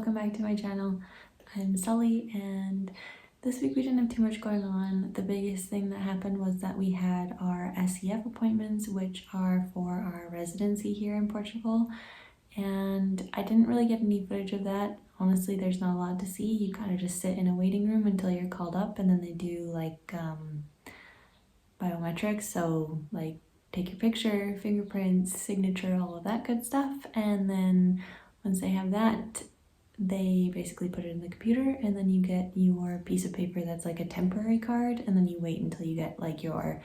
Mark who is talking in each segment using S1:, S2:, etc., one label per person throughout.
S1: welcome back to my channel. I'm Sully, and this week we didn't have too much going on. The biggest thing that happened was that we had our SEF appointments, which are for our residency here in Portugal, and I didn't really get any footage of that. Honestly, there's not a lot to see. You kind of just sit in a waiting room until you're called up, and then they do like biometrics, so like take your picture, fingerprints, signature, all of that good stuff, and then once they have that, they basically put it in the computer, and then you get your piece of paper that's like a temporary card, and then you wait until you get like your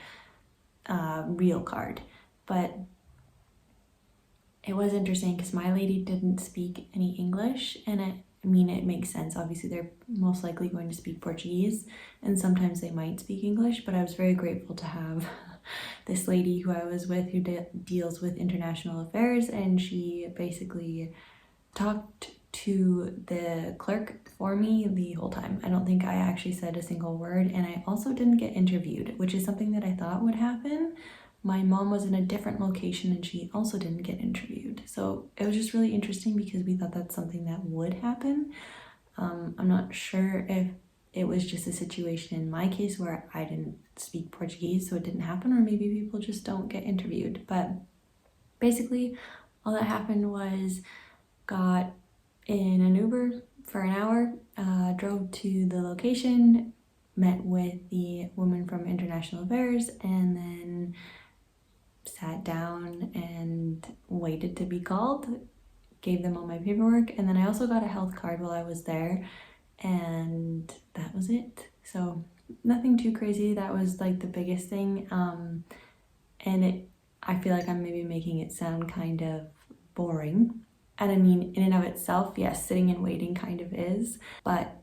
S1: real card. But it was interesting because my lady didn't speak any English, and it makes sense. Obviously, they're most likely going to speak Portuguese, and sometimes they might speak English, but I was very grateful to have this lady who I was with who deals with international affairs, and she basically talked to the clerk for me the whole time. I don't think I actually said a single word, and I also didn't get interviewed, which is something that I thought would happen. My mom was in a different location and she also didn't get interviewed. So it was just really interesting because we thought that's something that would happen. I'm not sure if it was just a situation in my case where I didn't speak Portuguese, so it didn't happen, or maybe people just don't get interviewed. But basically, all that happened was got in an Uber for an hour, drove to the location, met with the woman from International Affairs, and then sat down and waited to be called, gave them all my paperwork, and then I also got a health card while I was there, and that was it. So nothing too crazy. That was like the biggest thing, and I feel like I'm maybe making it sound kind of boring. And I mean, in and of itself, yes, sitting and waiting kind of is, but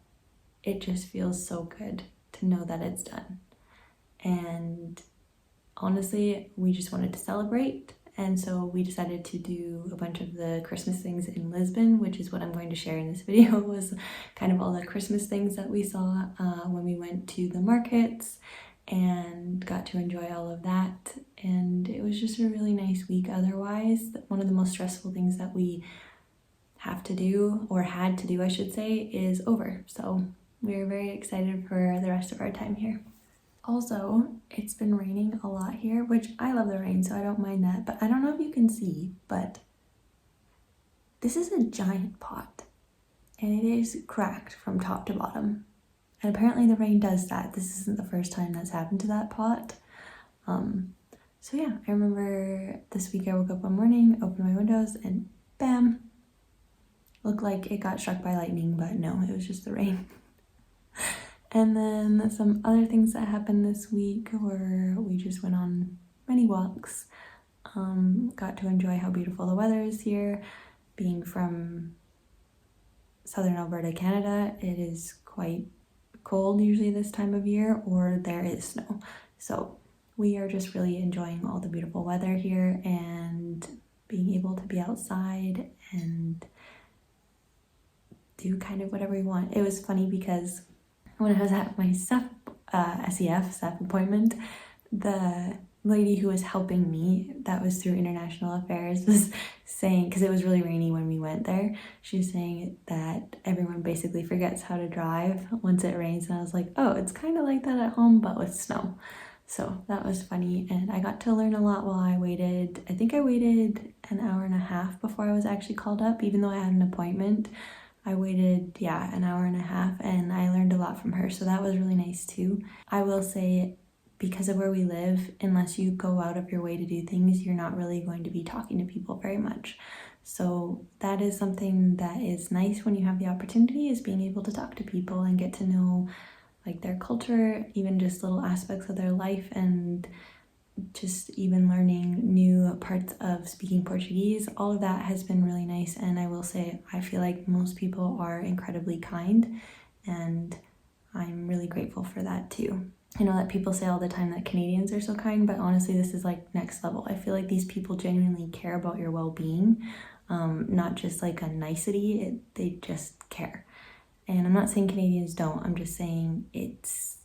S1: it just feels so good to know that it's done. And honestly, we just wanted to celebrate, and so we decided to do a bunch of the Christmas things in Lisbon, which is what I'm going to share in this video, was kind of all the Christmas things that we saw when we went to the markets and got to enjoy all of that. And it was just a really nice week otherwise. One of the most stressful things that we have to do, or had to do I should say, is over. So we're very excited for the rest of our time here. Also, it's been raining a lot here, which I love the rain, so I don't mind that. But I don't know if you can see, but this is a giant pot, and it is cracked from top to bottom. And apparently the rain does that. This isn't the first time that's happened to that pot. So yeah, I remember this week I woke up one morning, opened my windows, and bam! Looked like it got struck by lightning, but no, it was just the rain. And then some other things that happened this week were we just went on many walks, got to enjoy how beautiful the weather is here. Being from southern Alberta, Canada, it is quite cold usually this time of year, or there is snow. So we are just really enjoying all the beautiful weather here and being able to be outside and do kind of whatever we want. It was funny because when I was at my SEF appointment, the lady who was helping me, that was through International Affairs, was saying, because it was really rainy when we went there, she was saying that everyone basically forgets how to drive once it rains, and I was like, oh, it's kind of like that at home, but with snow. So that was funny, and I got to learn a lot while I waited. I think I waited an hour and a half before I was actually called up, even though I had an appointment. I waited, an hour and a half, and I learned a lot from her, so that was really nice too. I will say, because of where we live, unless you go out of your way to do things, you're not really going to be talking to people very much. So that is something that is nice when you have the opportunity, is being able to talk to people and get to know like their culture, even just little aspects of their life, and just even learning new parts of speaking Portuguese. All of that has been really nice, and I will say I feel like most people are incredibly kind, and I'm really grateful for that too. I know that people say all the time that Canadians are so kind, but honestly this is like next level. I feel like these people genuinely care about your well-being, not just like a nicety, they just care. And I'm not saying Canadians don't, I'm just saying it's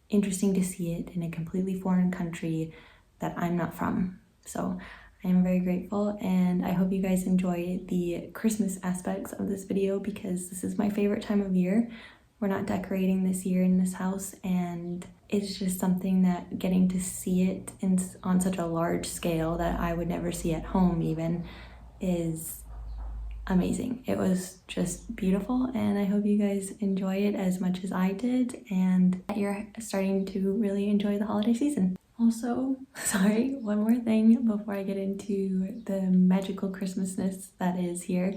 S1: interesting to see it in a completely foreign country that I'm not from. So I am very grateful, and I hope you guys enjoy the Christmas aspects of this video because this is my favorite time of year. We're not decorating this year in this house, and it's just something that getting to see it on such a large scale that I would never see at home even is amazing. It was just beautiful, and I hope you guys enjoy it as much as I did and that you're starting to really enjoy the holiday season. Also, sorry, one more thing before I get into the magical Christmasness that is here.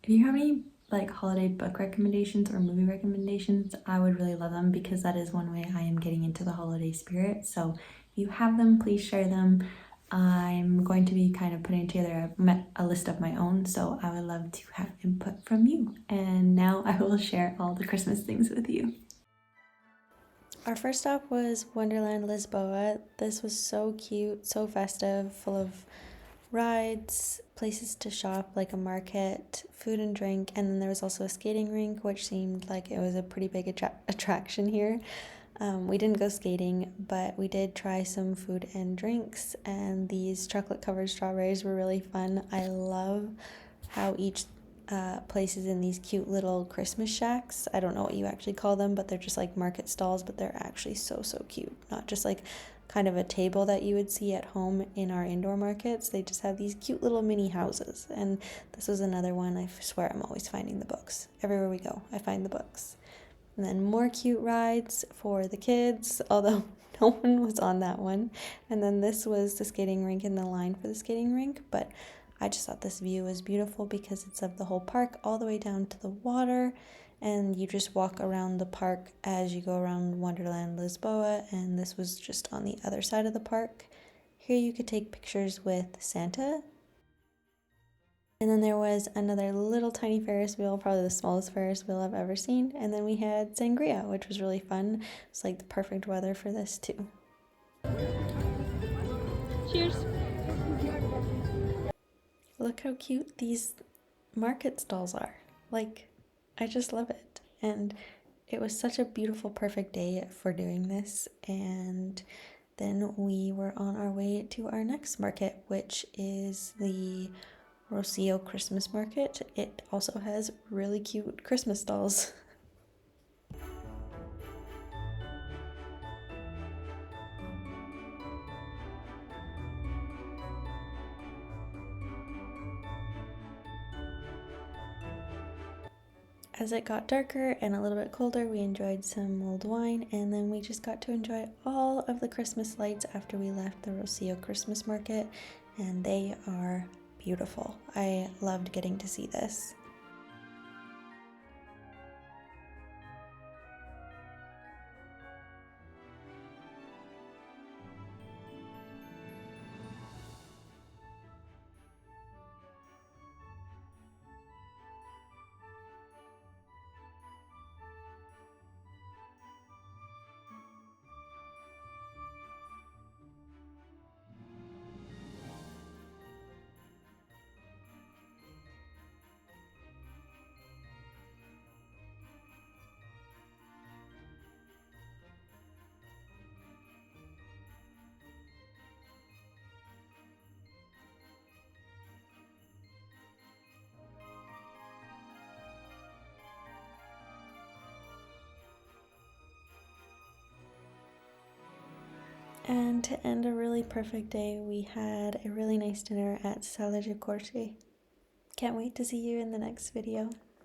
S1: If you have any like holiday book recommendations or movie recommendations, I would really love them because that is one way I am getting into the holiday spirit. So if you have them, please share them. I'm going to be kind of putting together a list of my own, so I would love to have input from you. And now I will share all the Christmas things with you. Our first stop was Wonderland, Lisboa. This was so cute, so festive, full of rides, places to shop like a market, food and drink, and then there was also a skating rink, which seemed like it was a pretty big attraction here. We didn't go skating, but we did try some food and drinks, and these chocolate covered strawberries were really fun. I love how each place is in these cute little Christmas shacks. I don't know what you actually call them, but they're just like market stalls, but they're actually so cute. Not just like kind of a table that you would see at home in our indoor markets. They just have these cute little mini houses, and this was another one. I swear I'm always finding the books. Everywhere we go, I find the books. And then more cute rides for the kids, although no one was on that one. And then this was the skating rink and the line for the skating rink, but I just thought this view was beautiful because it's of the whole park all the way down to the water, and you just walk around the park as you go around Wonderland Lisboa, and this was just on the other side of the park. Here you could take pictures with Santa. And then there was another little tiny Ferris wheel, probably the smallest Ferris wheel I've ever seen. And then we had sangria, which was really fun. It's like the perfect weather for this too. Cheers! Look how cute these market stalls are. Like, I just love it. And it was such a beautiful, perfect day for doing this. And then we were on our way to our next market, which is the Rossio Christmas market. It also has really cute Christmas stalls. As it got darker and a little bit colder, we enjoyed some mulled wine, and then we just got to enjoy all of the Christmas lights after we left the Rossio Christmas market, and they are beautiful. I loved getting to see this. And to end a really perfect day, we had a really nice dinner at Sala de Corte. Can't wait to see you in the next video.